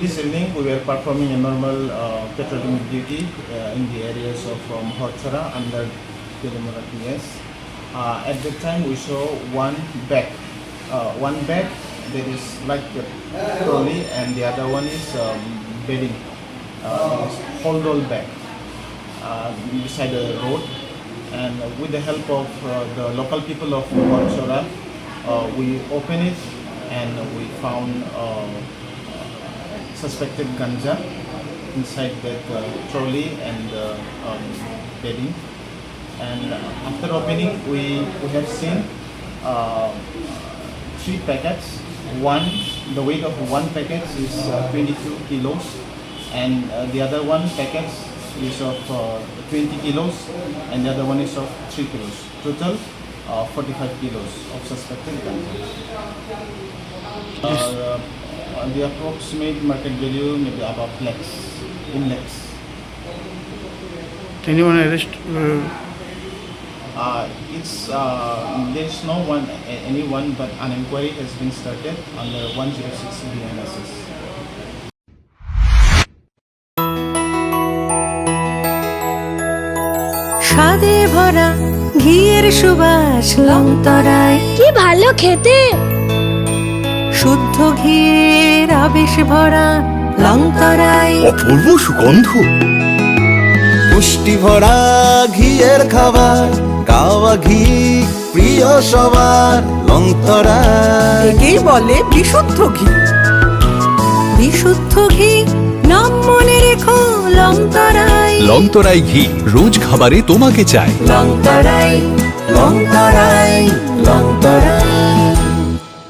This evening we were performing a normal patriotic duty in the areas of Horchara under Telemura PS. At that time we saw one bag that is like a trolley and the other one is bedding, it is hold-all bag beside the road. And with the help of the local people of Horchara, we opened it and we found suspected ganja inside that trolley and bedding. And after opening, we have seen three packets. The weight of one packet is 22 kilos, and the other one packet is of 20 kilos, and the other one is of 3 kilos. Total 45 kilos of suspected ganja. The approximate market value may be above lakhs, in lakhs. Anyone arrest? There's no one, anyone, but an inquiry has been started under 106 BNSS. স্বাদে ভরা ঘিয়ের সুবাস লংতরায়, কি ভালো খেতে। শুদ্ধ ঘিয়ের আবেশ ভরা লংতরায়, অপূর্ব সুগন্ধ, পুষ্টি ভরা ঘিয়ের খাবার, গাওয়া ঘি প্রিয় সবার লংতরা। একেই বলে বিশুদ্ধ ঘি। বিশুদ্ধ ঘি নাম মনে রেখো লংতরায়। লংতরাই ঘি রোজ খাবারে তোমাকে চাই। লংতরায়, লংতরায়, লংতরায়।